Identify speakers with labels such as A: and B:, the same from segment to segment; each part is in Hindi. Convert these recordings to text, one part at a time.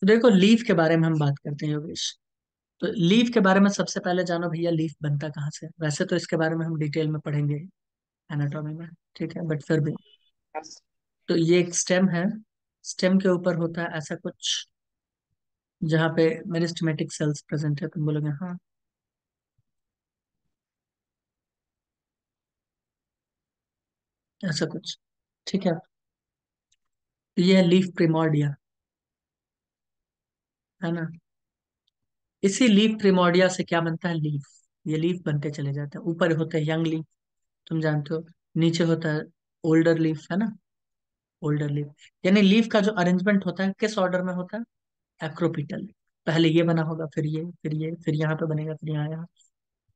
A: तो देखो, लीफ के बारे में हम बात करते हैं योगेश। तो लीफ के बारे में सबसे पहले जानो भैया, लीफ बनता कहाँ से है। वैसे तो इसके बारे में हम डिटेल में पढ़ेंगे एनाटॉमी में, ठीक है, बट फिर भी। तो ये एक स्टेम है। स्टेम के ऊपर होता है ऐसा कुछ, जहाँ पे मेरिस्टेमेटिक सेल्स प्रेजेंट है। तुम बोलोगे हाँ, ऐसा कुछ, ठीक है। तो ये है लीफ प्रिमोर्डिया, है ना। इसी लीफ प्रिमोर्डिया से क्या बनता है, लीफ। ये लीफ बनते चले जाते हैं। ऊपर होते हैं यंग लीफ, तुम जानते हो। नीचे होता है ओल्डर लीफ, है ना। ओल्डर लीफ यानी लीफ का जो अरेंजमेंट होता है किस ऑर्डर में होता है, एक्रोपिटल। पहले ये बना होगा, फिर ये, फिर ये, फिर यहाँ पे बनेगा, फिर यहाँ,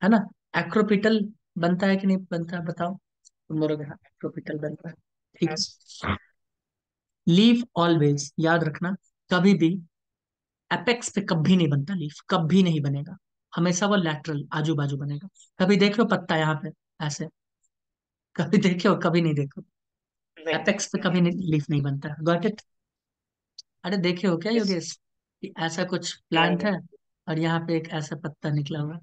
A: है ना। एक्रोपिटल बनता है कि नहीं बनता है, बताओ। तुम बोलोगे हाँ, एक्रोपिटल बनता है, ठीक है। लीफ ऑलवेज, याद रखना, कभी भी एपेक्स पे कभी नहीं बनता लीफ, कभी नहीं बनेगा। हमेशा वो लैटरल, आजू बाजू बनेगा। कभी देखो पत्ता यहाँ पे ऐसे, कभी देखे हो, कभी नहीं देखो।
B: नहीं।
A: एपेक्स पे कभी नहीं, लीफ नहीं बनता, गॉट इट। अरे देखे हो क्या
B: यस।
A: योगेश, कि ऐसा कुछ
B: नहीं
A: प्लांट है और यहाँ पे एक ऐसा पत्ता निकला हुआ है।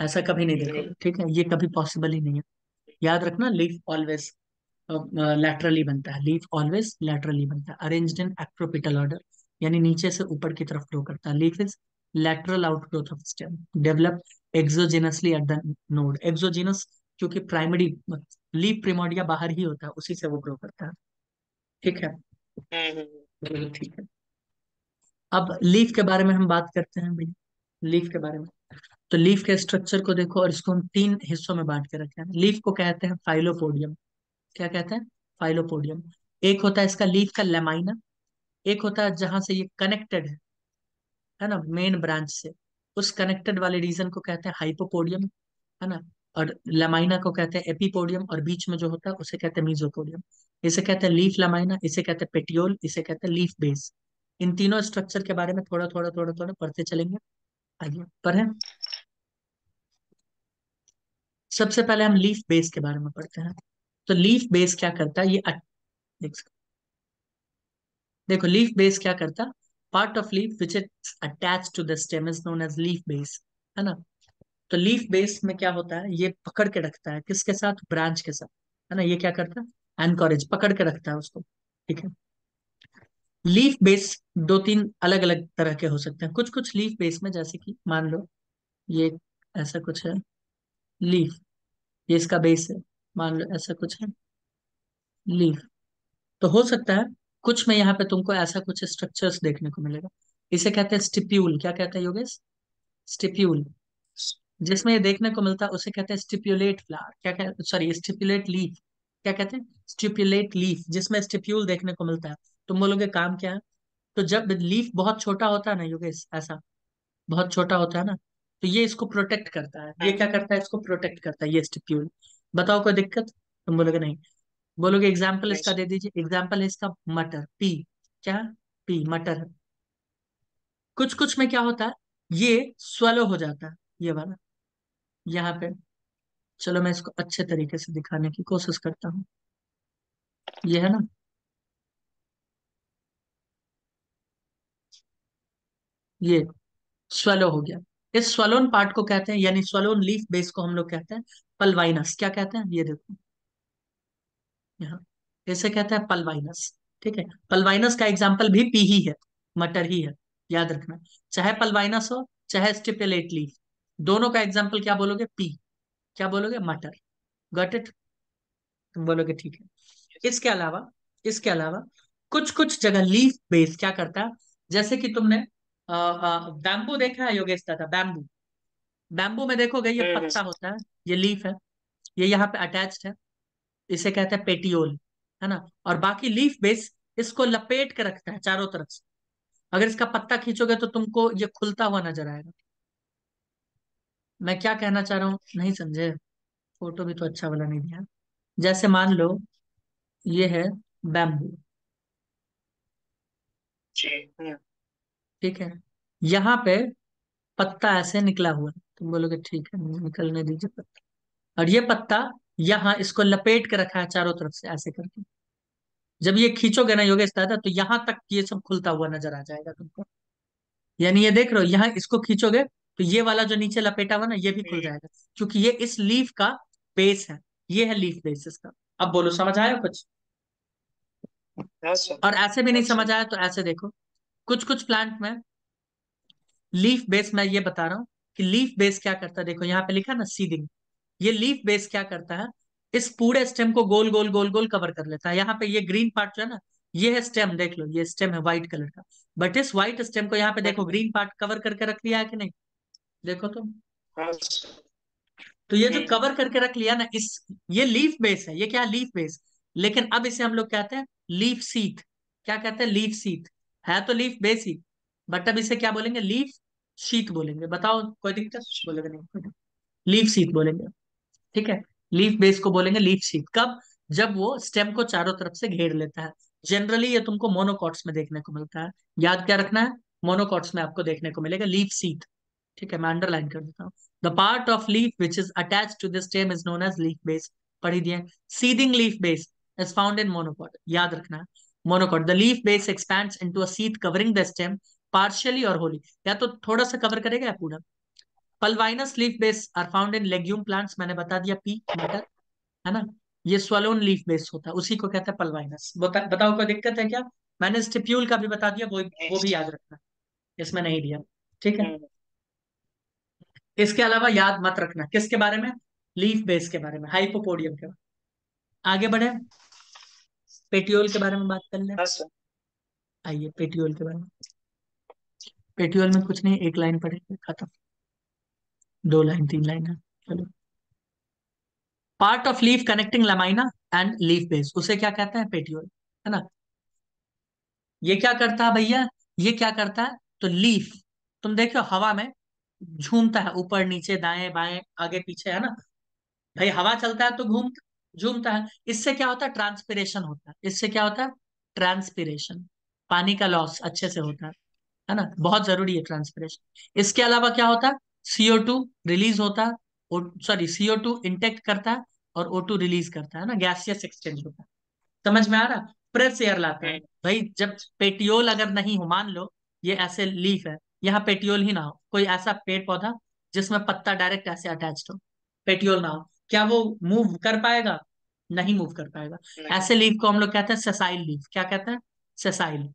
A: ऐसा कभी नहीं
B: नहीं।
A: देखोगे, ठीक है, ये कभी पॉसिबल ही नहीं है। याद रखना, लीफ ऑलवेज लैटरली बनता है। लीफ ऑलवेज लैटरली बनता है, अरेंज्ड इन एक्रोपिटल ऑर्डर, यानी नीचे से ऊपर की तरफ ग्रो करता है। Leaf is lateral outgrowth of stem, develop exogenously at the node. Exogenous क्योंकि प्राइमरी लीफ प्रिमोर्डिया बाहर ही होता है, उसी से वो ग्रो करता है, ठीक है। बिल्कुल ठीक है। अब लीफ के बारे में हम बात करते हैं भैया, लीफ के बारे में। तो लीफ के स्ट्रक्चर को देखो, और इसको हम तीन हिस्सों में बांट के रखे हैं। लीफ को कहते हैं फाइलोपोडियम। क्या कहते हैं, फाइलोपोडियम। एक होता है इसका लीफ का लेमाइना, एक होता है जहां से ये कनेक्टेड है ना, मेन ब्रांच से। उस कनेक्टेड वाले रीजन को कहते हैं हाइपोपोडियम, है ना। और लेमाइना को कहते हैं एपीपोडियम, और बीच में जो होता है उसे कहते हैं मीजोपोडियम। इसे कहते हैं लीफ लेमाइना, इसे कहते हैं पेटियोल, इसे कहते हैं लीफ बेस। इन तीनों स्ट्रक्चर के बारे में थोड़ा थोड़ा थोड़ा थोड़ा पढ़ते चलेंगे। आइए पढ़ें। सबसे पहले हम लीफ बेस के बारे में पढ़ते हैं। तो लीफ बेस क्या करता है, देखो लीफ बेस क्या करता है। Part of leaf which is attach to the stem is known as leaf base, है ना। तो लीफ बेस में क्या होता है, ये पकड़ के रखता है किसके साथ, ब्रांच के साथ, है ना। ये क्या करता है, एनकरेज, पकड़ के रखता है उसको, ठीक है। लीफ बेस दो तीन अलग अलग तरह के हो सकते हैं। कुछ कुछ लीफ बेस में, जैसे कि मान लो ये ऐसा कुछ है लीफ, ये इसका बेस है, मान लो ऐसा कुछ है लीफ। तो हो सकता है कुछ में यहाँ पे तुमको ऐसा कुछ स्ट्रक्चर्स देखने को मिलेगा। इसे कहते हैं स्टिप्यूल। क्या कहते हैं योगेश, स्टिप्यूल। जिसमें ये देखने को मिलता है उसे कहते हैं स्टिप्युलेट फ्लावर। क्या कहते, सॉरी, स्टिप्युलेट लीफ। क्या कहते हैं, स्टिप्युलेट लीफ, जिसमें स्टिप्यूल देखने को मिलता है। तुम बोलोगे काम क्या है। तो जब लीफ बहुत छोटा होता है ना योगेश, ऐसा बहुत छोटा होता है ना, तो ये इसको प्रोटेक्ट करता है। ये क्या करता है, इसको प्रोटेक्ट करता है, ये स्टिप्यूल। बताओ कोई दिक्कत, तुम बोलोगे नहीं। बोलोगे एग्जाम्पल
B: नहीं
A: इसका
B: सर।
A: दे दीजिए, एग्जाम्पल है इसका मटर, पी। क्या, पी, मटर है। कुछ कुछ में क्या होता है, ये स्वेलो हो जाता है, ये वाला, यहाँ पे। चलो मैं इसको अच्छे तरीके से दिखाने की कोशिश करता हूँ। ये है ना, ये स्वेलो हो गया। इस स्वलोन पार्ट को कहते हैं, यानी स्वलोन लीफ बेस को हम लोग कहते हैं पल्वाइनस। क्या कहते हैं, ये देखो यहाँ, इसे कहते हैं पल्वाइनस, ठीक है। पल्वाइनस का एग्जाम्पल भी पी ही है, मटर ही है, याद रखना। चाहे पल्वाइनस हो, चाहे स्टिपुलेट लीफ, दोनों का एग्जाम्पल क्या बोलोगे, पी। क्या बोलोगे, मटर। Got it. तुम बोलोगे ठीक है। इसके अलावा, इसके अलावा कुछ कुछ जगह लीफ बेस क्या करता है, जैसे कि तुमने बैम्बू देखा है योगेश दादा, बैम्बू। बैम्बू में देखोगे ये
B: हम्म।
A: पत्ता होता है, ये लीफ है, ये यहाँ पे अटैच्ड है, इसे कहते हैं पेटियोल, है ना। और बाकी लीफ बेस इसको लपेट के रखता है चारों तरफ से। अगर इसका पत्ता खींचोगे तो तुमको ये खुलता हुआ नजर आएगा। मैं क्या कहना चाह रहा हूँ, नहीं समझे। फोटो भी तो अच्छा वाला नहीं दिया। जैसे मान लो ये है बैम्बू,
B: जी।
A: ठीक है। यहाँ पे पत्ता ऐसे निकला हुआ है, तुम बोलोगे ठीक है, निकलने दीजिए पत्ता। और ये पत्ता यहाँ इसको लपेट के रखा है चारों तरफ से ऐसे करके, जब ये खींचोगे ना योगेश दादा, तो यहाँ तक ये सब खुलता हुआ नजर आ जाएगा तुमको। यानी ये देख रहे हो, यहाँ इसको खींचोगे तो ये वाला जो नीचे लपेटा हुआ ना, ये भी खुल
B: हम्म,
A: जाएगा, क्योंकि ये इस लीफ का बेस है। ये है लीफ बेस इसका। अब बोलो, समझ आया कुछ?
B: हाँ सर।
A: और ऐसे भी नहीं
B: अच्छा।
A: समझ आया तो ऐसे देखो, कुछ कुछ प्लांट में लीफ बेस, मैं ये बता रहा हूँ कि लीफ बेस क्या करता है। देखो यहाँ पे लिखा है ना, सीडिंग। ये लीफ बेस क्या करता है, इस पूरे स्टेम को गोल गोल गोल गोल कवर कर लेता है। यहाँ पे ये ग्रीन पार्ट जो है ना, ये है स्टेम, देख लो ये स्टेम है व्हाइट कलर का। बट इस व्हाइट स्टेम को यहाँ पे देखो,
B: हम्म,
A: ग्रीन पार्ट कवर करके रख लिया है कि नहीं? देखो तो।
B: हाँ सर।
A: तो ये जो
B: हम्म,
A: कवर करके रख लिया ना, इस ये लीफ बेस है। ये क्या है? Leaf base. लेकिन अब इसे हम लोग कहते हैं लीफ सीथ। क्या कहते हैं? Leaf sheath. है तो लीफ बेस ही, बट अब इसे क्या बोलेंगे? लीफ शीथ बोलेंगे। बताओ, कोई दिक्कत? बोलेगा नहीं, लीफ सीथ बोलेंगे। ठीक है। लीफ बेस को बोलेंगे लीफ शीट। कब? जब वो स्टेम को चारों तरफ से घेर लेता है। जनरली ये तुमको मोनोकॉट्स में देखने को मिलता है। याद क्या रखना है? मोनोकॉट्स में आपको देखने को मिलेगा लीफ शीट। ठीक है, मैं अंडरलाइन कर देता हूँ। The part of leaf which is attach to the stem is known as leaf base. पढ़ ही दिए। Sheathing leaf base is found in monocot. याद रखना है, monocot. The leaf base expands into a sheet covering the stem partially और होली। या तो थोड़ा सा कवर करेगा या पूरा। Pulvinus leaf base are found in legume plants. मैंने बता दिया, पी मटर, है ना। ये स्वलोन लीफ बेस होता है, उसी को कहते हैं पल्वाइनस। बताओ कोई दिक्कत है क्या? मैंने स्टिप्यूल का भी बता दिया,
B: नहीं
A: वो भी
B: सर।
A: याद रखना, इसमें नहीं दिया। ठीक है।
B: हम्म,
A: इसके अलावा याद मत रखना किसके बारे में? लीफ बेस के बारे में, हाइपोपोडियम के बारे में। आगे बढ़े, पेटियोल के बारे में बात कर ले।
B: हाँ सर।
A: आइए पेटियोल के बारे में। पेटियोल में कुछ नहीं, एक लाइन पढ़ेंगे, खत्म। दो लाइन, तीन लाइन है। चलो। Part of leaf connecting lamina and leaf base, उसे क्या कहते हैं? पेटियोल, है ना। ये क्या करता है भैया? ये क्या करता है? तो लीफ, तुम देखो हवा में झूमता है, ऊपर नीचे दाएं बाएं आगे पीछे, है ना। भाई हवा चलता है तो घूम झूमता है। इससे क्या होता है? ट्रांसपिरेशन होता है। इससे क्या होता है? ट्रांसपिरेशन। पानी का लॉस अच्छे से होता है ना। बहुत जरूरी है ट्रांसपिरेशन। इसके अलावा क्या होता है? CO2 रिलीज होता है, सॉरी CO2 इंटेक्ट करता है, और O2 रिलीज करता है ना, गैसियस एक्सचेंज होता है। समझ में आ रहा? फ्रेश एयर लाता है।
B: हम्म,
A: भाई जब पेटियोल अगर नहीं हो, मान लो ये ऐसे लीफ है, यहाँ पेटियोल ही ना हो, कोई ऐसा पेड़ पौधा जिसमें पत्ता डायरेक्ट ऐसे अटैच्ड हो, पेटियोल ना हो, क्या वो मूव कर पाएगा? नहीं मूव कर पाएगा।
B: नहीं।
A: ऐसे लीफ को हम लोग कहते हैं सेसाइल लीफ। क्या कहते हैं? सेसाइल।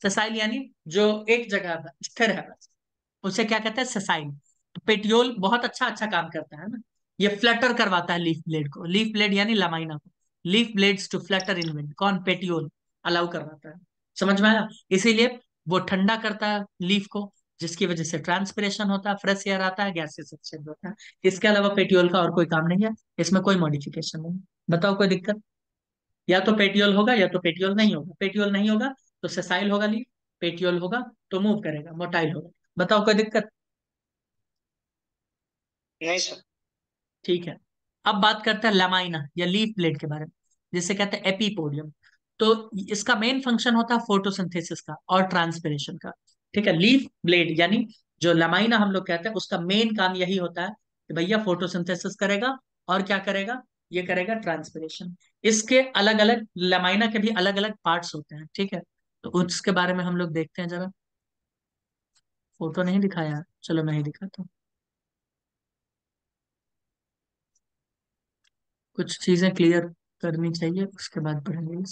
A: सेसाइल यानी जो एक जगह पर स्थिर है बस, उसे क्या कहते हैं? सेसाइल। तो पेटियोल बहुत अच्छा अच्छा काम करता है ना। ये फ्लटर करवाता है लीफ ब्लेड को, लीफ ब्लेड यानी लमाइना को। Leaf blades to flutter in wind, कौन? पेटियोल अलाउ करवाता है। समझ में आया? इसीलिए वो ठंडा करता है लीफ को, जिसकी वजह से ट्रांसपिरेशन होता है, फ्रेश एयर आता है, गैसेस एक्सचेंज होता है। इसके अलावा पेटियोल का और कोई काम नहीं है, इसमें कोई मॉडिफिकेशन नहीं है। बताओ कोई दिक्कत? या तो पेटियोल होगा या तो पेटियोल नहीं होगा। पेटियोल नहीं होगा तो सेसाइल होगा लीफ, पेटियोल होगा तो मूव करेगा, मोटाइल होगा। बताओ कोई दिक्कत?
B: नहीं सर।
A: ठीक है। अब बात करते हैं लमाइना या लीफ ब्लेड के बारे में, जिसे कहते हैं एपीपोडियम। तो इसका मेन फंक्शन होता है फोटोसिंथेसिस का और ट्रांसपिरेशन का। ठीक है। लीफ ब्लेड यानी जो लमाइना हम लोग कहते हैं, उसका मेन काम यही होता है कि भैया फोटोसिंथेसिस करेगा, और क्या करेगा? ये करेगा ट्रांसपिरेशन। इसके अलग अलग, लमाइना के भी अलग अलग पार्ट्स होते हैं। ठीक है। तो उसके बारे में हम लोग देखते हैं जरा। फोटो नहीं दिखाया, चलो मैं ही दिखाता हूँ। कुछ चीजें क्लियर करनी चाहिए, उसके बाद पढ़ेंगे।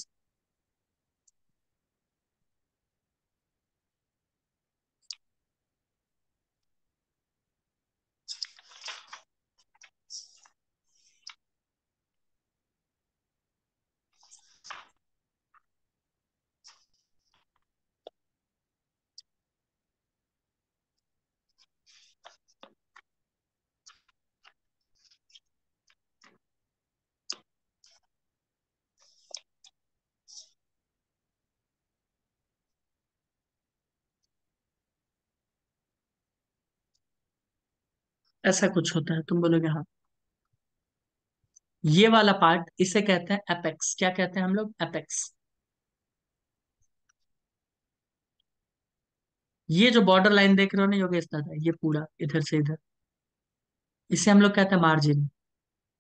A: ऐसा कुछ होता है, तुम बोलोगे हाँ। ये वाला पार्ट, इसे कहते हैं एपेक्स। क्या कहते हैं हम लोग? एपेक्स। ये जो बॉर्डर लाइन देख रहे हो ना योगेश दादा, ये पूरा इधर से इधर, इसे हम लोग कहते हैं मार्जिन।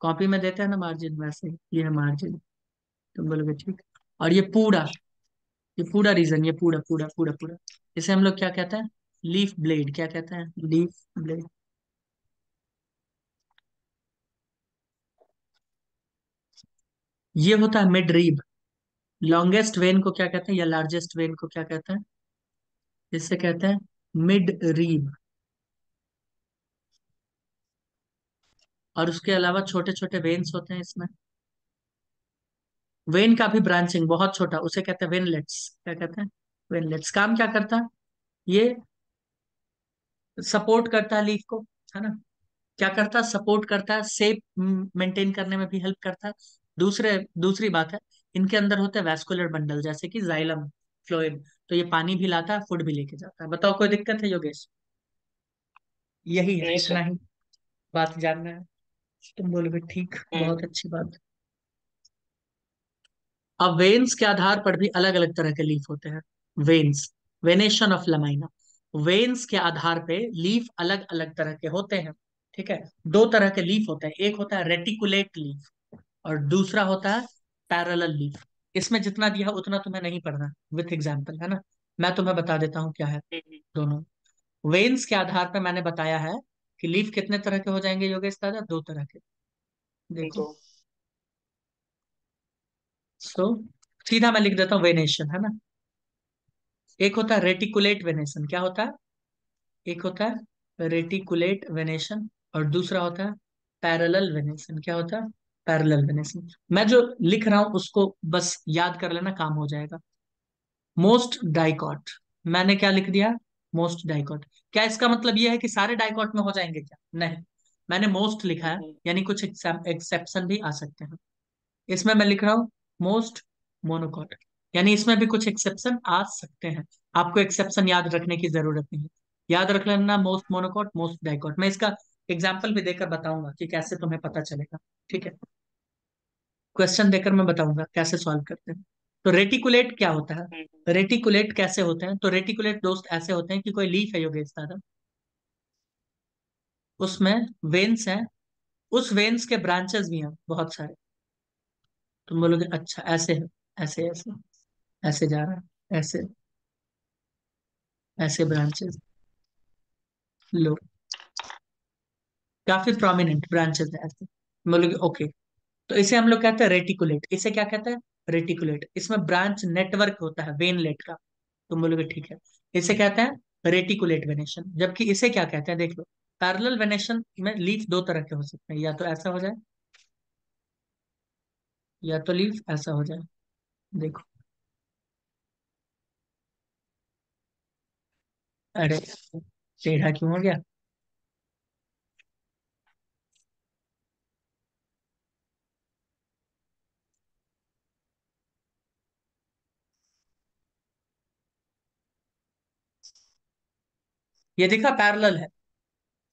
A: कॉपी में देते हैं ना मार्जिन, वैसे ही ये है मार्जिन। तुम बोलोगे ठीक। और ये पूरा रीजन, ये पूरा पूरा पूरा पूरा, इसे हम लोग क्या कहते हैं? Leaf blade. क्या कहते हैं? Leaf blade. ये होता है मिड रीब। लॉन्गेस्ट वेन को क्या कहते हैं, या लार्जेस्ट वेन को क्या कहते हैं? इससे कहते हैं मिड रीब। और उसके अलावा छोटे छोटे वेन्स होते हैं इसमें। वेन का भी ब्रांचिंग बहुत छोटा, उसे कहते हैं वेनलेट्स। क्या कहते हैं? वेनलेट्स। काम क्या करता है ये? सपोर्ट करता है लीफ को, है ना? क्या करता है? सपोर्ट करता है, शेप मेंटेन करने में भी हेल्प करता है। दूसरी बात है, इनके अंदर होते हैं वैस्कुलर बंडल, जैसे कि जाइलम, फ्लोएम। तो ये पानी भी लाता है, फूड भी लेके जाता है। बताओ, कोई दिक्कत है योगेश? यही है,
B: नहीं
A: इतना
B: सर।
A: ही बात जानना है। तुम बोलोगे ठीक,
B: हम्म।
A: बहुत अच्छी बात। अब वेन्स के आधार पर भी अलग अलग तरह के लीफ होते हैं। Veins, venation of lamina. Veins के आधार पे लीफ अलग अलग तरह के होते हैं। ठीक है। दो तरह के लीफ होते हैं, एक होता है रेटिकुलेट लीफ और दूसरा होता है पैरेलल लीफ। इसमें जितना दिया उतना तुम्हें नहीं पढ़ना, विथ एग्जाम्पल, है ना? मैं तुम्हें बता देता हूँ क्या है
B: हम्म।
A: दोनों। वेन्स के आधार पर मैंने बताया है कि लीफ कितने तरह के हो जाएंगे योगेश दादा? दो तरह के। देखो,
B: दो।
A: सो सीधा मैं लिख देता हूँ वेनेशन, है ना? एक होता है रेटिकुलेट वेनेशन। क्या होता है? एक होता है रेटिकुलेट वेनेशन और दूसरा होता है पैरेलल वेनेशन। क्या होता है? Parallel venation. मैं जो लिख रहा हूं उसको बस याद कर लेना, काम हो जाएगा। Most dicot. मैंने क्या लिख दिया? Most dicot. क्या इसका मतलब यह है कि सारे डाइकॉट में हो जाएंगे? क्या नहीं, मैंने मोस्ट लिखा है,
B: हम्म।
A: यानी कुछ एक्सेप्शन भी आ सकते हैं। इसमें मैं लिख रहा हूँ मोस्ट मोनोकॉट, यानी इसमें भी कुछ एक्सेप्शन आ सकते हैं। आपको एक्सेप्शन याद रखने की जरूरत नहीं है, याद रख लेना मोस्ट मोनोकॉट, मोस्ट डाइकॉट। मैं इसका एग्जाम्पल भी देकर बताऊंगा कि कैसे तुम्हें पता चलेगा। ठीक है, क्वेश्चन देकर मैं बताऊंगा कैसे सॉल्व करते हैं। तो रेटिकुलेट क्या होता
B: हम्म।
A: है? रेटिकुलेट कैसे होते हैं? तो रेटिकुलेट दोस्त ऐसे होते हैं कि कोई लीफ है योगेश दादा, उसमें वेन्स हैं, उस वेन्स के ब्रांचेस भी हैं बहुत सारे। तुम बोलोगे अच्छा ऐसे है, ऐसे ऐसे ऐसे जा रहा है, ऐसे ऐसे ब्रांचेस लो, काफी प्रोमिनेंट ब्रांचेस है ऐसे। बोलोगे ओके, तो इसे हम लोग कहते हैं रेटिकुलेट। इसे क्या कहते हैं? रेटिकुलेट। इसमें ब्रांच नेटवर्क होता है वेनलेट का। तुम बोलोगे ठीक है, इसे कहते हैं रेटिकुलेट वेनेशन। जबकि इसे क्या कहते हैं देख लो, पैरेलल वेनेशन में लीफ दो तरह के हो सकते हैं, या तो ऐसा हो जाए या तो लीफ ऐसा हो जाए। देखो, अरे टेढ़ा क्यों हो गया? ये दिखा, पैरेलल है,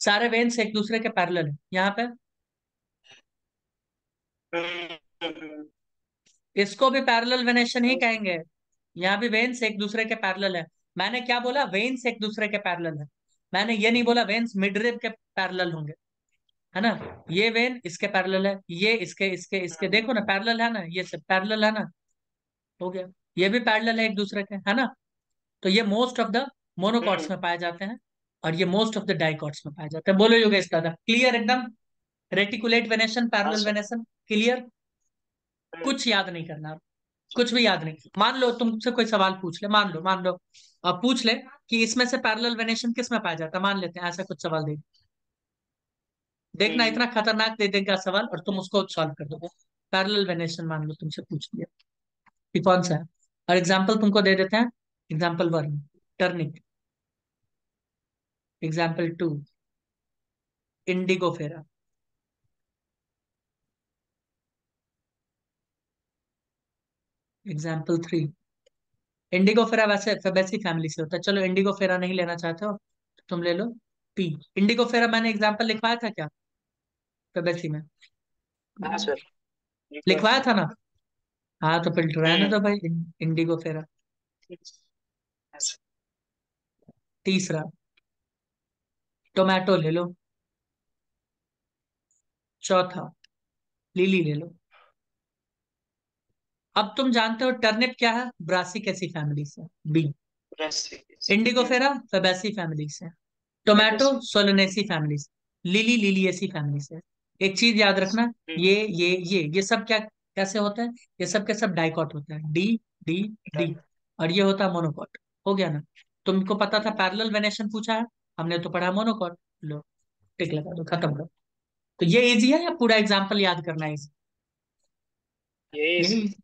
A: सारे वेन्स एक दूसरे के पैरेलल है यहाँ पे।
B: हम्म।
A: इसको भी पैरेलल वेनेशन ही कहेंगे। यहाँ भी वेन्स एक दूसरे के पैरेलल है। मैंने क्या बोला? वेन्स एक दूसरे के पैरेलल है। मैंने ये नहीं बोला वेन्स मिडरिब के पैरेलल होंगे, है ना? ये वेन इसके पैरेलल है, ये इसके इसके इसके, देखो ना पैरेलल है ना, ये सब पैरेलल है ना। हो गया, ये भी पैरेलल है एक दूसरे के, है ना? तो ये मोस्ट ऑफ द मोनोकॉट्स
B: हम्म।
A: में पाए जाते हैं और ये मोस्ट ऑफ द डाइकॉट्स में पाए जाते हैं। बोलो योगेश दादा, क्लियर एकदम? रेटिकुलेट वेनेशन,
B: हाँ
A: parallel
B: sir.
A: Venation, clear?
B: Hmm.
A: कुछ याद नहीं करना, कुछ भी याद नहीं। मान लो तुमसे कोई सवाल पूछ ले, मान लो अब पूछ ले कि इसमें से पैरेलल वेनेशन किस में पाया जाता है, मान लेते हैं ऐसा कुछ सवाल दे। देखना,
B: हम्म।
A: इतना खतरनाक दे देगा सवाल और तुम उसको सॉल्व कर दोगे। पैरेलल वेनेशन मान लो तुमसे पूछ लिया कि कौन सा है, और एग्जाम्पल तुमको दे देते हैं। Example one, turnip. Example two, Indigofera. Example three, Indigofera वैसे फेबेसी फैमिली से होता है। चलो इंडिगोफेरा नहीं लेना चाहते हो तो तुम ले लो पी। इंडिगोफेरा मैंने एग्जाम्पल लिखवाया था क्या फेबेसी में?
B: हाँ सर। एक बार।
A: लिखवाया था ना? हाँ तो फिर रहने
B: हम्म।
A: दो भाई, इंडिगोफेरा।
B: हाँ सर।
A: तीसरा, टोमेटो ले लो। चौथा, लिली ले लो। अब तुम जानते हो टर्निप क्या है, ब्रासिकेसी फैमिली से। B.
B: Brassicaceae.
A: Indigofera Fabaceae family से। Tomato
B: Fabaceae.
A: सोलोनेसी फैमिली से। लिली लिलियेसी फैमिली से। एक चीज याद रखना, ये सब क्या कैसे होता है, ये सब के सब डाइकॉट होता है, डी डी डी। और ये होता है मोनोकॉट। हो गया ना। तुमको पता था पैरेलल वेनेशन पूछा है, हमने तो पढ़ा मोनोकॉट। लो, टिक लगा दो, खत्म करो। तो ये इजी है या पूरा एग्जाम्पल याद करना है easy?
B: ये
A: यही
B: इजी।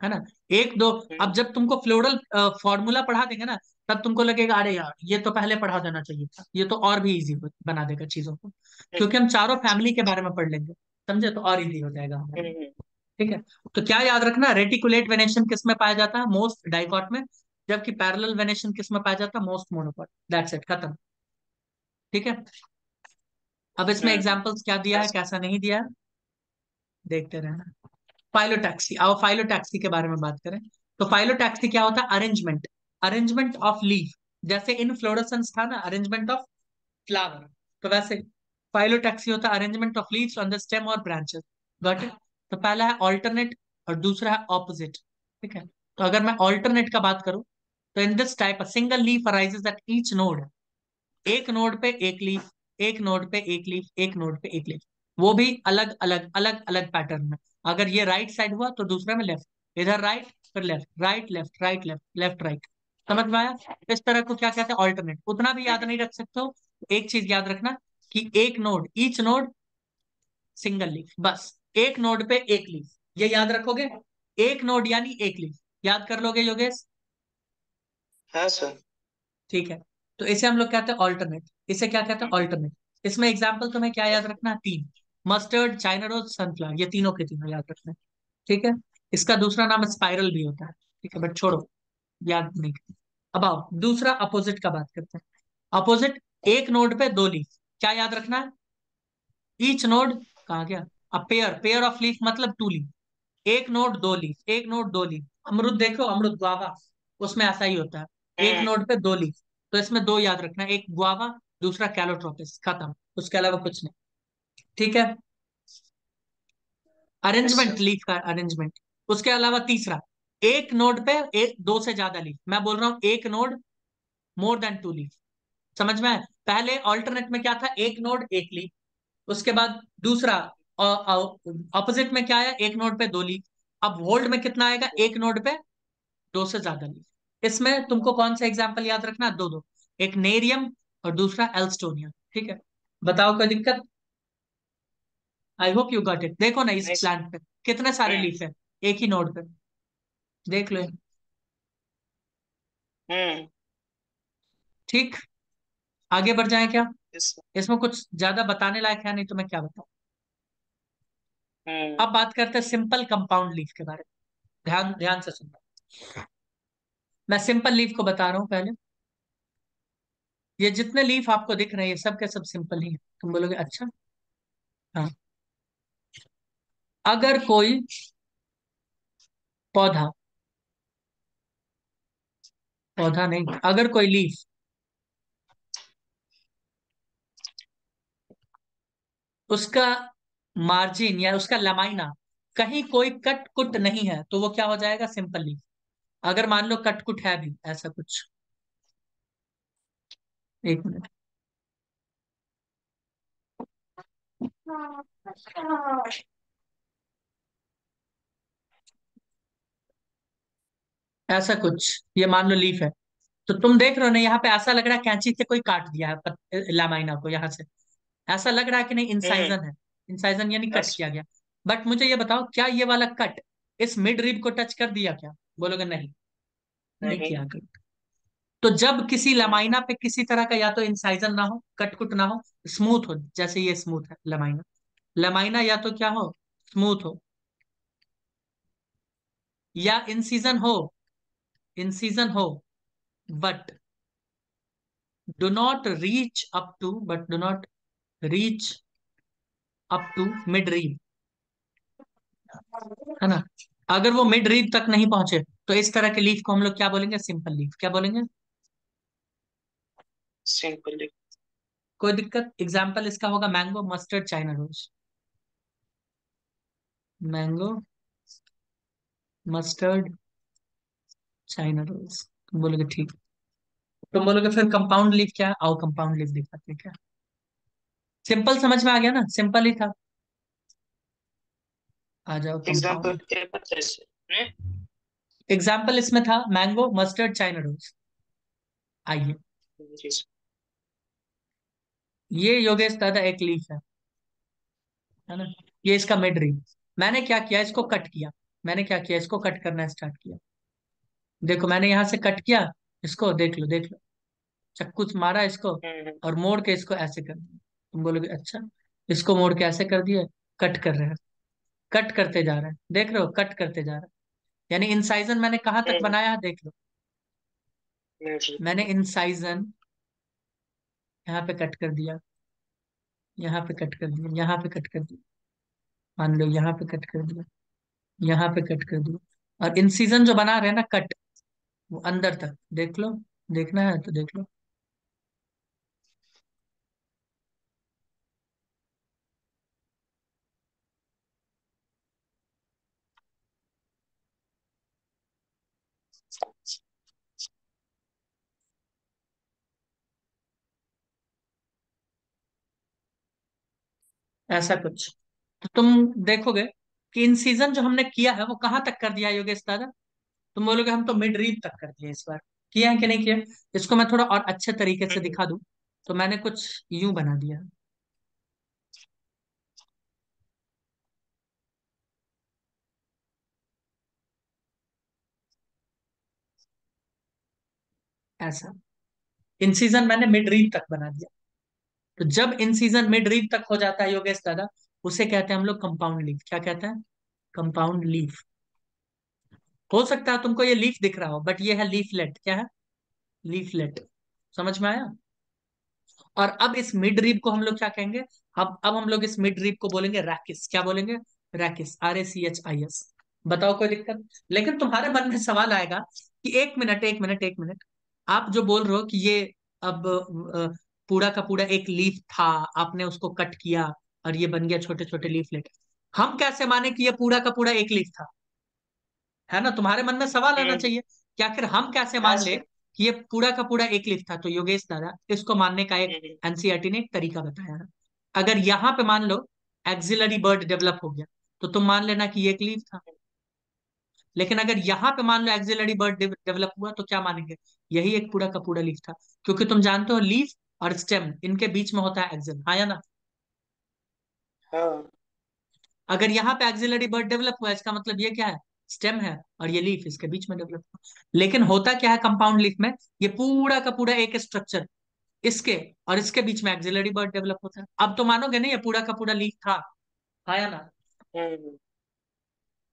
A: है ना। एक दो। अब जब तुमको फ्लोरल फॉर्मूला पढ़ा देंगे ना, तब तुमको लगेगा अरे यार ये तो पहले पढ़ा देना चाहिए था, ये तो और भी इजी बना देगा चीजों को। क्योंकि हम चारों फैमिली के बारे में पढ़ लेंगे, समझे, तो और इजी हो जाएगा हमारे लिए। ठीक है। तो क्या याद रखना, रेटिकुलेट वेनेशन किस में पाया जाता है, मोस्ट डाइकॉट में। जबकि पैरेलल वेनेशन किस में पाया जाता है, मोस्ट मोनोकॉट। दैट्स इट, खत्म। ठीक है। अब इसमें एग्जांपल्स क्या दिया है, कैसा नहीं दिया है, देखते रहना। फाइलोटैक्सी, आओ फाइलोटैक्सी के बारे में बात करें। तो फाइलोटैक्सी क्या होता है, अरेंजमेंट, अरेंजमेंट ऑफ लीफ। जैसे इनफ्लोरेसेंस था ना, अरेंजमेंट ऑफ फ्लावर, तो वैसे फाइलोटैक्सी होता है arrangement of leaves on the stem और ब्रांचेस। Got it. तो पहला है ऑल्टरनेट और दूसरा है ऑपोजिट। ठीक है। तो अगर मैं ऑल्टरनेट का बात करूं, तो in this type a single leaf arises at each node. एक नोड पे एक लीफ, एक नोड पे एक लीफ, एक नोड पे एक लीफ, वो भी अलग अलग अलग अलग पैटर्न में। अगर ये राइट साइड हुआ तो दूसरा में लेफ्ट, इधर राइट फिर left, right left right left left right. समझ में आया। इस तरह को क्या कहते हैं, ऑल्टरनेट। उतना भी याद नहीं रख सकते हो। एक चीज याद रखना कि एक node, each node single leaf, बस। एक नोड पे एक लीफ, ये याद रखोगे। एक नोड यानी एक लीफ, याद कर लोगे योगेश।
B: हाँ सर।
A: ठीक है। तो इसे हम लोग कहते हैं ऑल्टरनेट। इसे क्या कहते हैं, ऑल्टरनेट। इसमें एग्जाम्पल तुम्हें क्या याद रखना है, तीन। मस्टर्ड, चाइना रोज, सनफ्लावर, ये तीनों के तीनों याद रखना है। ठीक है। इसका दूसरा नाम स्पाइरल भी होता है। ठीक है, बट छोड़ो, याद नहीं करना। अब आओ दूसरा अपोजिट का बात करते हैं। अपोजिट, एक नोड पे दो लीफ, क्या याद रखना है, ईच नोड, कहा गया, a pair, pair of leaf मतलब टू लीफ। एक नोड दो लीफ, एक नोड दो लीफ। अमरुद देखो, अमरुद गुआवा, उसमें ऐसा ही होता है, एक नोड पे दो लीफ। तो इसमें दो याद रखना, एक गुआवा, दूसरा कैलोट्रोपिस, खत्म। उसके अलावा कुछ नहीं। ठीक है।
B: Yes
A: arrangement,
B: sir.
A: लीफ का अरेंजमेंट। उसके अलावा तीसरा, एक नोड पे एक दो से ज्यादा लीफ, मैं बोल रहा हूं एक node more than two leaf. समझ में आया? पहले ऑल्टरनेट में क्या था, एक नोड एक लीफ। उसके बाद दूसरा ऑपोजिट में क्या आया, एक नोड पे दो लीफ। अब वोल्ट में कितना आएगा, एक नोड पे दो से ज्यादा लीफ। इसमें तुमको कौन सा एग्जांपल याद रखना है, दो दो, एक नेरियम और दूसरा एल्स्टोनिया। ठीक है। बताओ कोई दिक्कत। I hope you got it. देखो ना इस
B: नहीं सर।
A: प्लांट पे कितने सारे लीफ है, एक ही नोड पे, देख लो।
B: हम्म।
A: ठीक। आगे बढ़ जाए क्या।
B: Yes sir.
A: इसमें कुछ ज्यादा बताने लायक है नहीं, तो मैं क्या बताऊं।
B: हम्म।
A: अब बात करते हैं सिंपल कंपाउंड लीफ के बारे में। ध्यान ध्यान से सुनना। मैं सिंपल लीफ को बता रहा हूं पहले। ये जितने लीफ आपको दिख रहे हैं, ये सब के सब सिंपल ही है। तुम बोलोगे अच्छा। हाँ। अगर कोई पौधा, पौधा नहीं, अगर कोई लीफ, उसका मार्जिन या उसका लमाइना कहीं कोई कट कुट नहीं है, तो वो क्या हो जाएगा, सिंपल लीफ। अगर मान लो कट कुट है भी ऐसा कुछ, एक मिनट। ऐसा कुछ, ये मान लो लीफ है, तो तुम देख रहे हो ना, यहाँ पे ऐसा लग रहा है कैंची से कोई काट दिया है लामाइना को यहाँ से। ऐसा लग रहा है कि नहीं,
B: हम्म।
A: इंसाइजन है। इंसाइजन यानी कट
B: यस।
A: किया गया। बट मुझे ये बताओ, क्या ये वाला कट इस मिड रिब को टच कर दिया क्या, बोलोगे नहीं, नहीं
B: नहीं।
A: किया कट। तो जब किसी
B: हम्म।
A: लमाइना पे किसी तरह का या तो इंसाइजन ना हो, कटकुट ना हो, स्मूथ हो, जैसे ये स्मूथ है लमाइना, लमाइना या तो क्या हो, स्मूथ हो, या इंसीजन हो, इंसीजन हो, but do not reach up to, but do not reach up to mid rib, है ना। अगर वो मिड रीब तक नहीं पहुंचे, तो इस तरह के लीफ को हम लोग क्या बोलेंगे, सिंपल लीफ। क्या बोलेंगे।
B: सिंपल।
A: कोई दिक्कत। एग्जाम्पल इसका होगा mango, mustard, China rose. Mango, mustard, China rose. तुम बोलोगे ठीक। तुम बोलोगे फिर कंपाउंड लीफ क्या है, आओ कंपाउंड लीफ दिखाते हैं क्या। सिंपल समझ में आ गया ना, सिंपल ही था। आ जाओ
B: एग्जाम्पल
A: कंपाउंड।
B: क्या पता है इससे? हम्म?
A: एग्जाम्पल इसमें था मैंगो, मस्टर्ड, चाइना रोज। आइए,
B: जी सर।
A: ये योगेश दादा एक लीफ है ना। ये इसका मिड रीड। मैंने क्या किया, इसको कट किया। मैंने क्या किया, इसको कट करना स्टार्ट किया। देखो मैंने यहां से कट किया, इसको देख लो देख लो, चाकू से मारा इसको,
B: हम्म।
A: और मोड़ के इसको ऐसे कर दिया। तुम बोलोगे अच्छा, इसको मोड़ के ऐसे कर दिया। कट कर रहे हैं, कट करते जा रहे हैं, देख रहे हो, कट करते जा रहे हैं। यानी इंसाइजन मैंने कहाँ तक
B: हम्म।
A: बनाया है देख लो।
B: जी।
A: मैंने इंसाइजन यहाँ पे कट कर दिया, यहाँ पे कट कर दिया, यहाँ पे कट कर दिया, मान लो यहाँ पे कट कर दिया, यहाँ पे कट कर दिया। और इंसिजन जो बना रहे हैं ना कट, वो अंदर तक देख लो। देखना है तो देख लो। ऐसा कुछ। तो तुम देखोगे कि इन सीजन जो हमने किया है वो कहाँ तक कर दिया है योगेश दादा। तुम बोलोगे हम तो मिड रीड तक कर दिए इस बार। किया है कि नहीं किया। इसको मैं थोड़ा और अच्छे तरीके से
B: हम्म।
A: दिखा दूं, तो मैंने कुछ यूं बना दिया, ऐसा। इन सीजन मैंने मिड रीड तक बना दिया। तो जब इन सीजन मिड रीड तक हो जाता है योगेश दादा, उसे कहते हैं हम लोग कंपाउंड लीफ। क्या कहते हैं, कंपाउंड लीफ। हो सकता है तुमको ये लीफ दिख रहा हो, बट ये है लीफलेट। क्या है, लीफलेट। समझ में आया। और अब इस मिड रीप को हम लोग क्या कहेंगे, अब हम लोग इस मिड रीप को बोलेंगे रैकिस। क्या बोलेंगे, रैकिस, RACHIS। बताओ कोई दिक्कत। लेकिन तुम्हारे मन में सवाल आएगा कि एक मिनट एक मिनट एक मिनट, आप जो बोल रहे हो कि ये अब पूरा का पूरा एक लीफ था, आपने उसको कट किया और ये बन गया छोटे छोटे लीफलेट, हम कैसे माने कि ये पूरा का पूरा एक लीफ था। है ना, तुम्हारे मन में सवाल आना
B: हम्म।
A: चाहिए कि आखिर हम कैसे
B: हाँ
A: मान ले
B: सर।
A: कि ये पूरा का पूरा एक लीफ था। तो योगेश दादा, इसको मानने का एक
B: हम्म।
A: एनसीईआरटी ने एक तरीका बताया है। अगर यहाँ पे मान लो एक्सिलरी बर्ड डेवलप हो गया, तो तुम मान लेना कि ये एक लीफ था। लेकिन अगर यहाँ पे मान लो एक्सिलरी बर्ड डेवलप हुआ, तो क्या मानेंगे, यही एक पूरा का पूरा लीफ था। क्योंकि तुम जानते हो लीफ और स्टेम इनके बीच में होता है एक्सिल, हाँ या ना।
B: हाँ।
A: अगर यहाँ पे एक्सिलरी बर्ड डेवलप हुआ, इसका मतलब ये क्या है, स्टेम है, और ये लीफ इसके बीच में डेवलप हुआ। लेकिन होता क्या है कंपाउंड लीफ में, ये पूरा का पूरा एक स्ट्रक्चर, इसके और इसके बीच में एक्सिलरी बर्ड डेवलप होता है। अब तो मानोगे नहीं ये पूरा का पूरा लीफ था, हाँ या ना।
B: हम्म।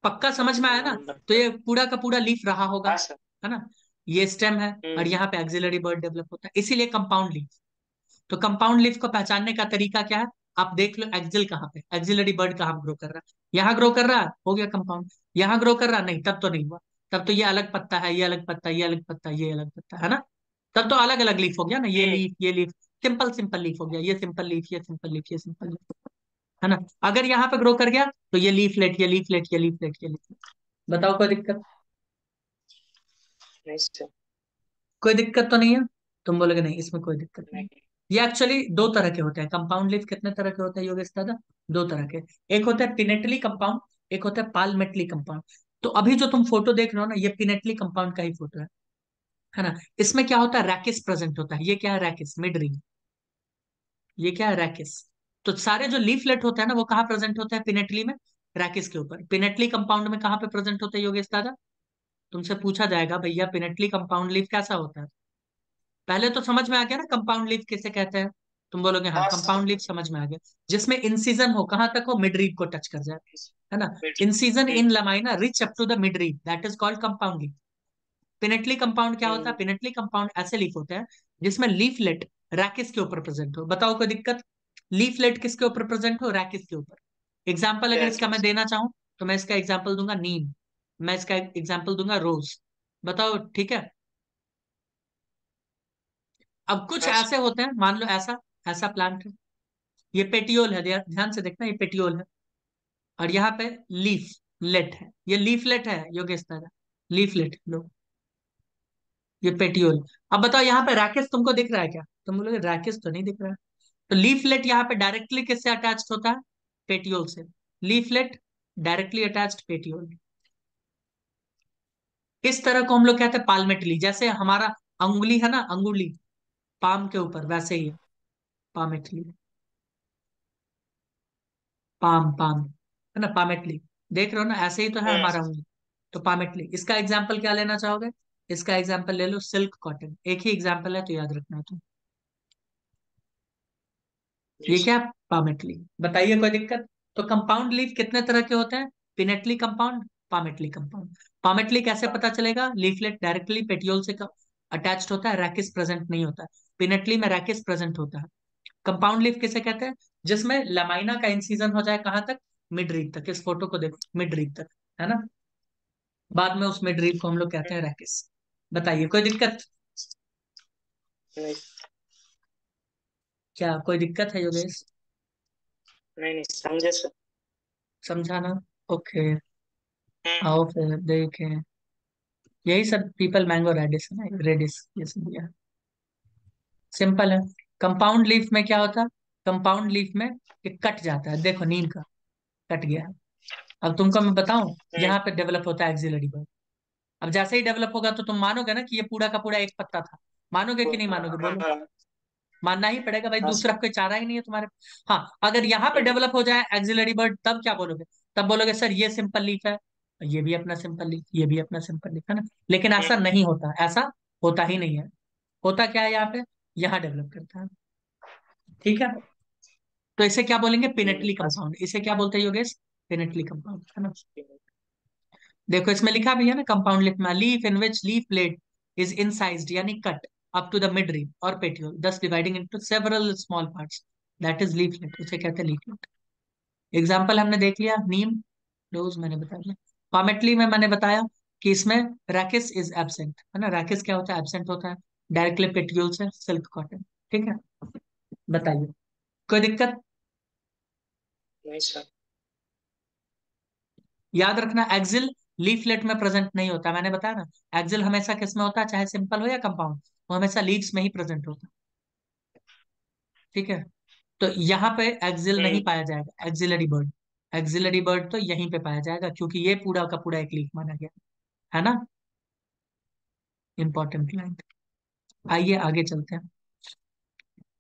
A: पक्का समझ में आया ना।
B: मान
A: तो
B: लगता है।
A: ये पूरा का पूरा लीफ रहा होगा,
B: हाँ सर।
A: है ना। ये स्टेम है, और
B: हम्म।
A: यहाँ पे एक्सिलरी बर्ड डेवलप होता है, इसीलिए कंपाउंड लीफ। तो कंपाउंड लीफ को पहचानने का तरीका क्या है, आप देख लो एक्सिल कहाँ पे, एक्सिलरी बर्ड कहाँ ग्रो कर रहा है। यहाँ ग्रो कर रहा है, हो गया कंपाउंड। यहाँ ग्रो कर रहा नहीं, तब तो नहीं हुआ। तब तो ये अलग पत्ता है, ये अलग पत्ता, ये अलग पत्ता, ये अलग पत्ता है ना। तब तो अलग अलग लीफ हो गया ना, ये
B: हम्म।
A: लीफ ये लीफ। सिंपल सिंपल लीफ हो गया, ये सिंपल लीफ, ये सिंपल लीफ, ये सिंपल लीफ, है ना। अगर यहाँ पे ग्रो कर गया, तो ये लीफलेट, ये लीफलेट, ये लीफलेट, ये लीफलेट। बताओ कोई दिक्कत।
B: नहीं सर।
A: कोई दिक्कत तो नहीं है। तुम बोलोगे नहीं इसमें कोई दिक्कत नहीं।
B: नहीं।
A: ये एक्चुअली दो तरह के होते हैं कंपाउंड लीफ। कितने तरह के होते हैं योगेश दादा, दो तरह के। एक होता है पिनेटली कंपाउंड, एक होता है पालमेटली कंपाउंड। तो अभी जो तुम फोटो देख रहे हो ना, ये पिनेटली कंपाउंड का ही फोटो है ना। इसमें क्या होता है, रैकिस प्रेजेंट होता है। ये क्या है, रैकिस, मिड रिंग। ये क्या है, रैकिस। तो सारे जो लीफलेट होता है ना, वो कहाँ प्रेजेंट होता है, पिनेटली में, रैकिस के ऊपर। पिनेटली कंपाउंड में कहाँ पे प्रेजेंट होता है योगेश दादा। तुमसे पूछा जाएगा भैया पिनेटली कंपाउंड लीफ कैसा होता है। पहले तो समझ में आ गया ना कंपाउंड लीफ किसे कहते हैं। तुम बोलोगे हाँ,
B: हाँ
A: कंपाउंड लीफ
B: सर।
A: समझ में आ गया। जिसमें इंसिजन हो, कहाँ तक हो, मिड रीड को टच कर जाए, है ना।
B: बेटी।
A: Incision
B: hmm.
A: In lamina reach up to the mid rib, that is called compound leaf. Pinnately compound क्या होता है,
B: हम्म।
A: पिनेटली कंपाउंड ऐसे लीफ होते हैं जिसमें लीफलेट रैकिस के ऊपर प्रेजेंट हो। बताओ कोई दिक्कत। लीफलेट किसके ऊपर प्रेजेंट हो, रैकिस के ऊपर। एग्जाम्पल अगर इसका मैं
B: रैकेट।
A: देना चाहूं, तो मैं इसका एग्जाम्पल दूंगा नीम, मैं इसका एग्जाम्पल दूंगा रोज। बताओ ठीक है। अब कुछ
B: हाँ
A: ऐसे
B: सर।
A: होते हैं, मान लो ऐसा, ऐसा प्लांट है, ये पेटियोल है, ध्यान से देखना, ये पेटियोल है, और यहाँ पे लीफ। लेट है, ये लीफलेट है योगेश दादा, लीफलेट लो, ये पेटियोल। अब बताओ यहाँ पे रैकेट तुमको दिख रहा है क्या? तुम बोलोगे रैकेट तो नहीं दिख रहा है। तो लीफलेट यहाँ पे डायरेक्टली किससे अटैच्ड होता है? पेटियोल से। Leaflet directly attached petiole. इस तरह को हम लोग कहते हैं पाल्मेटली, जैसे हमारा अंगुली है ना, अंगुली पाम के ऊपर, वैसे ही है पामेटली। पाम पाम है ना, पामेटली। देख रहे हो ना, ऐसे ही तो है हमारा उंगली। तो पामेटली, इसका एग्जाम्पल क्या लेना चाहोगे? इसका एग्जाम्पल ले लो सिल्क कॉटन, एक ही एग्जाम्पल है तो याद रखना है तुम।
B: जी
A: ये
B: सर।
A: क्या? पामेटली। बताइए कोई दिक्कत? तो कंपाउंड लीफ कितने तरह के होते हैं? Pinnately compound, palmately compound. Palmately कैसे
B: हाँ।
A: पता चलेगा? लीफलेट डायरेक्टली पेटियोल से अटैच्ड होता है, रैकिस प्रेजेंट नहीं होता है। पिनेटली में रैकिस प्रेजेंट होता है। कंपाउंड लीफ किसे कहते हैं? जिसमें लमाइना का इंसीजन हो जाए कहाँ तक? मिड रीप तक। इस फोटो को देखो, मिड रीप तक, है ना। बाद में उस मिड रीप को हम लोग कहते हैं रैकिस। बताइए कोई दिक्कत?
B: नहीं
A: क्या कोई दिक्कत है योगेश?
B: नहीं नहीं, समझे सर।
A: समझाना। ओके।
B: हम्म।
A: आओ फिर देखें। यही सब पीपल मैंगो रेडिस है ना, रेडिस ये सब दिया। सिंपल है। कंपाउंड लीफ में क्या होता है? कंपाउंड लीफ में ये कट जाता है, देखो नीम का कट गया। अब तुमको मैं बताऊं,
B: हम्म।
A: यहाँ पे डेवलप होता है एक्सिलरी बर्ड। अब जैसे ही डेवलप होगा तो तुम मानोगे ना कि ये पूरा का पूरा एक पत्ता था। मानोगे कि नहीं मानोगे
B: हाँ
A: बोलो?
B: हाँ।
A: मानना ही पड़ेगा भाई,
B: हाँ
A: दूसरा
B: सर।
A: कोई चारा ही नहीं है तुम्हारे। हाँ, अगर यहाँ पे
B: हम्म।
A: डेवलप हो जाए एक्सिलरी बर्ड तब क्या बोलोगे? तब बोलोगे सर ये सिंपल लीफ है, ये भी अपना सिंपल लीफ, ये भी अपना सिंपल लीफ, है ना। लेकिन ऐसा
B: हम्म।
A: नहीं होता, ऐसा होता ही नहीं है। होता क्या है यहाँ पे? यहाँ डेवलप करता है। ठीक है। तो इसे क्या बोलेंगे? पिनेटली
B: हाँ
A: कंपाउंड। इसे क्या बोलते हैं योगेश? पिनेटली कंपाउंड, है ना।
B: सर।
A: देखो इसमें लिखा भी है ना, कंपाउंड लीफ में, leaf in which leaf blade is incised यानी cut up to the midrib और petiole, thus dividing into several small parts, that is leaflet, उसे कहते हैं लीफलेट। एग्जाम्पल हमने देख लिया, नीम, रोज मैंने बता दिया। कॉमेटली में मैंने बताया कि इसमें रैकिस इज एब्सेंट, है ना। रैकिस क्या होता है? एब्सेंट होता है। डायरेक्टली पेटियोल से सिल्क कॉटन। ठीक है। बताइए कोई दिक्कत?
B: नहीं सर।
A: याद रखना, एक्सिल लीफलेट में प्रेजेंट नहीं होता, मैंने बताया ना। एक्सिल हमेशा किस में होता है, चाहे सिंपल हो या कंपाउंड, वो हमेशा लीव्स में ही प्रेजेंट होता है। ठीक है। तो यहाँ पे एक्सिल नहीं
B: हम्म।
A: पाया जाएगा, एक्सिलरी बर्ड। एक्सिलरी बर्ड तो यहीं पे पाया जाएगा, क्योंकि ये पूरा का पूरा एक लीफ माना गया, है ना। Important line. आइए आगे चलते हैं।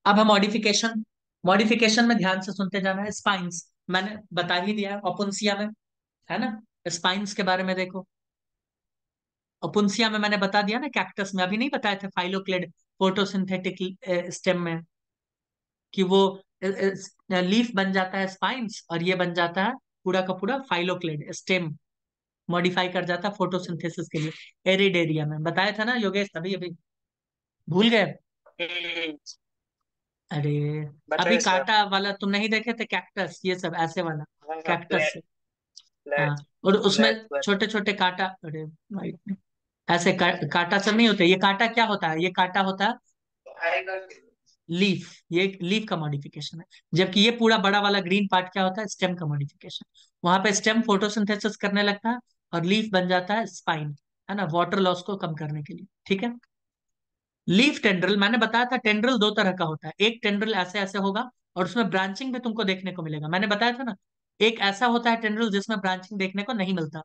A: अब है मॉडिफिकेशन। मॉडिफिकेशन में ध्यान से सुनते जाना है। स्पाइंस मैंने बता ही दिया है ओपुंसिया में, है ना। स्पाइंस के बारे में देखो, ओपुंसिया में मैंने बता दिया ना, कैक्टस में अभी नहीं बताए थे, फाइलोक्लेड फोटोसिंथेटिक स्टेम में, कि वो लीफ बन जाता है स्पाइंस, और ये बन जाता है पूरा का पूरा फाइलोक्लेड स्टेम, मॉडिफाई कर जाता है फोटोसिंथेसिस के लिए। एरिडेरिया में बताया था ना योगेश, तभी अभी भूल गए?
B: हम्म।
A: अरे, अभी
B: बताइए सर।
A: कांटा वाला तुम नहीं देखे थे कैक्टस, ये सब ऐसे वाला
B: हाँ हाँ,
A: कैक्टस से।
B: फ्लैट
A: हाँ,
B: फ्लैट
A: और उसमें
B: फ्लैट फ्लैट।
A: छोटे छोटे कांटा, अरे भाई, ऐसे कांटा सब नहीं होते। ये कांटा क्या होता है? ये कांटा होता है
B: आएगा।
A: लीफ, ये लीफ का मॉडिफिकेशन है। जबकि ये पूरा बड़ा वाला ग्रीन पार्ट क्या होता है? स्टेम का मॉडिफिकेशन। वहां पे स्टेम फोटोसिंथेसिस करने लगता है और लीफ बन जाता है स्पाइन, है ना, वाटर लॉस को कम करने के लिए। ठीक है। लीफ टेंड्रल मैंने बताया था, टेंड्रल दो तरह का होता है। एक टेंड्रल ऐसे ऐसे होगा और उसमें ब्रांचिंग भी तुमको देखने को मिलेगा, मैंने बताया था ना। एक ऐसा होता है टेंड्रल जिसमें ब्रांचिंग देखने को नहीं मिलता,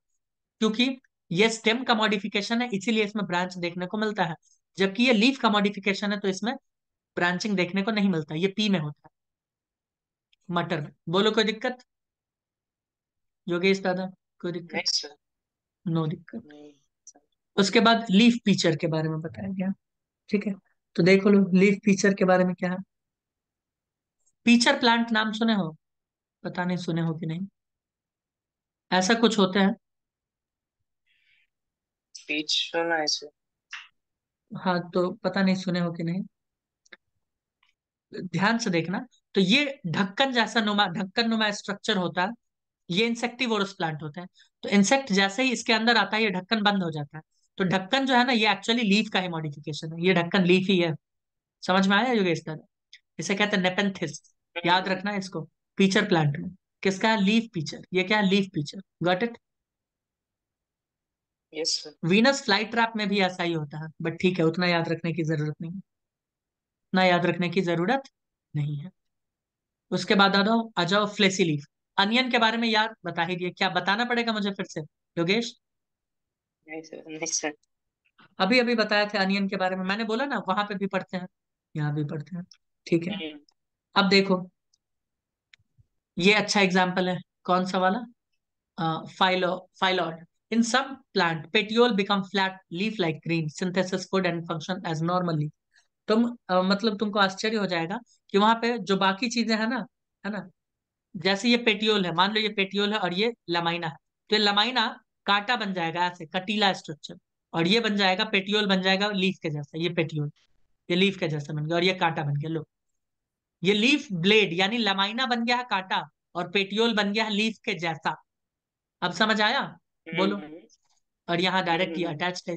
A: क्योंकि ये स्टेम का मॉडिफिकेशन है, इसीलिए इसमें ब्रांच देखने को मिलता है। जबकि ये लीफ का मॉडिफिकेशन है तो इसमें ब्रांचिंग देखने को नहीं मिलता, ये पी में होता है, मटर में। बोलो कोई दिक्कत योगेश दादा? कोई दिक्कत?
B: नहीं सर।
A: नो दिक्कत।
B: नहीं सर।
A: उसके बाद लीफ फीचर के बारे में बताया गया। ठीक है। तो देखो लो लीफ फीचर के बारे में क्या है। फीचर प्लांट नाम सुने हो? पता नहीं सुने हो कि नहीं। ऐसा कुछ होता है।
B: स्पीच सुना है सर।
A: हाँ, तो पता नहीं सुने हो कि नहीं, ध्यान से देखना। तो ये ढक्कन जैसा नुमा, ढक्कन नुमा स्ट्रक्चर होता है। ये इंसेक्टिवोरस प्लांट होता है। तो इंसेक्ट जैसे ही इसके अंदर आता है ये ढक्कन बंद हो जाता है। तो ढक्कन जो है ना, ये एक्चुअली लीफ का ही मॉडिफिकेशन है, ये ढक्कन लीफ ही है। समझ में आया योगेश सर? इसे कहते हैं नेपेंथिस। याद
B: हम्म।
A: रखना है इसको। फीचर प्लांट में किसका है? Leaf feature. ये क्या है? Leaf feature. Got it?
B: Yes sir.
A: Venus fly trap में भी ऐसा ही होता है, बट ठीक है, उतना याद रखने की जरूरत नहीं है, उतना याद रखने की जरूरत नहीं है। उसके बाद आ जाओ फ्लेसी लीफ। अनियन के बारे में यार बता ही दिए, क्या बताना पड़ेगा मुझे फिर से योगेश?
B: नहीं सर, नहीं सर।
A: अभी अभी बताया थे अनियन के बारे में, मैंने बोला ना वहां पे भी पढ़ते हैं, यहाँ भी पढ़ते हैं। ठीक है,
B: हम्म।
A: अब देखो, ये अच्छा एग्जाम्पल है, कौन सा वाला? फाइलॉड। In some plant, petiole become flat leaf-like green synthesis food and function as normal leaf. मतलब तुमको आश्चर्य हो जाएगा कि वहां पे जो बाकी चीजें हैं ना, है ना, जैसे ये पेटियोल है, मान लो ये पेटियोल है और ये लमाइना है, तो ये लमाइना कांटा बन जाएगा, ऐसे कटीला स्ट्रक्चर, और ये बन जाएगा पेटियोल, बन जाएगा लीफ के जैसा, ये पेटियोल, ये लीफ के जैसा बन गया, और ये कांटा बन गया। लो, ये लीफ ब्लेड यानी लमाइना बन गया है कांटा, और पेटियोल बन गया है लीफ के जैसा। अब समझ आया? बोलो।
B: हम्म।
A: और यहाँ डायरेक्ट ये
B: हम्म।
A: अटैच्ड है,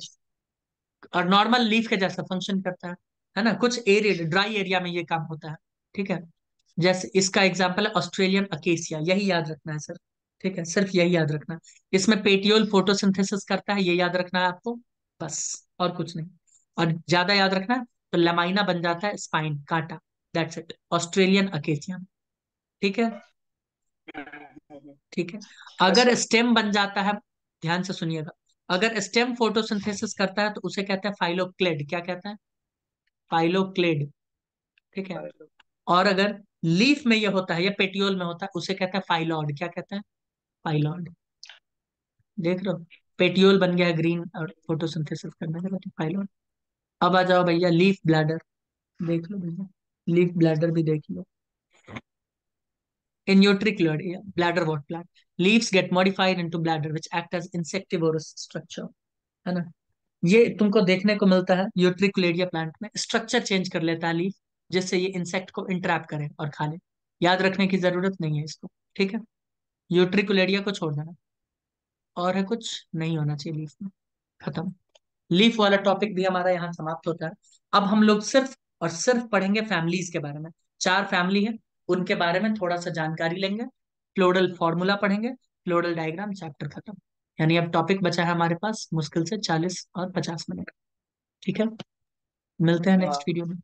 A: और नॉर्मल लीफ के जैसा फंक्शन करता है ना, कुछ एरिड ड्राई एरिया में ये काम होता है। ठीक है, जैसे इसका एग्जांपल है ऑस्ट्रेलियन अकेसिया, यही याद रखना है सर। ठीक है, सिर्फ यही याद रखना है। इसमें पेटियोल फोटोसिंथेसिस करता है, ये याद रखना है आपको, बस, और कुछ नहीं। और ज्यादा याद रखना है तो लमाइना बन जाता है स्पाइन, कांटा, दैट्स इट, ऑस्ट्रेलियन अकेसिया। ठीक है,
B: हम्म।
A: ठीक है।
B: हाँ
A: अगर
B: सर।
A: स्टेम बन जाता है, ध्यान से सुनिएगा, अगर स्टेम फोटोसिंथेसिस करता है तो उसे कहते हैं फाइलोक्लेड, क्या कहता है? फाइलोक्लेड। ठीक है। और अगर लीफ में ये होता है या पेटियोल में होता है, उसे कहते हैं फाइलॉड, क्या कहते हैं? फाइलॉड। देख रहे हो, पेटियोल बन गया ग्रीन और फोटोसिंथेसिस करने के बाद फाइलॉड। अब आ जाओ भैया लीफ ब्लैडर, देख लो भैया, लीफ ब्लैडर भी देख लो। In utricular bladder what plant? Leaves get modified into bladder which act as insectivorous structure, है ना? ये तुमको देखने को मिलता है यूट्रिकुलेरिया प्लांट में, स्ट्रक्चर चेंज कर लेता है लीफ, जिससे ये इंसेक्ट को इंट्रैप करे और खा ले। याद रखने की जरूरत नहीं है इसको। ठीक है, यूट्रिकुलेरिया को छोड़ देना। और है कुछ नहीं होना चाहिए लीफ में, खत्म। लीफ वाला टॉपिक भी हमारा यहाँ समाप्त होता है। अब हम लोग सिर्फ और सिर्फ पढ़ेंगे फैमिलीज के बारे में। 4 फैमिली है, उनके बारे में थोड़ा सा जानकारी लेंगे, फ्लोरल फॉर्मूला पढ़ेंगे, फ्लोरल डायग्राम, चैप्टर खत्म। यानी अब टॉपिक बचा है हमारे पास मुश्किल से 40 और 50 मिनट। ठीक है, मिलते हैं नेक्स्ट
B: हाँ।
A: वीडियो में।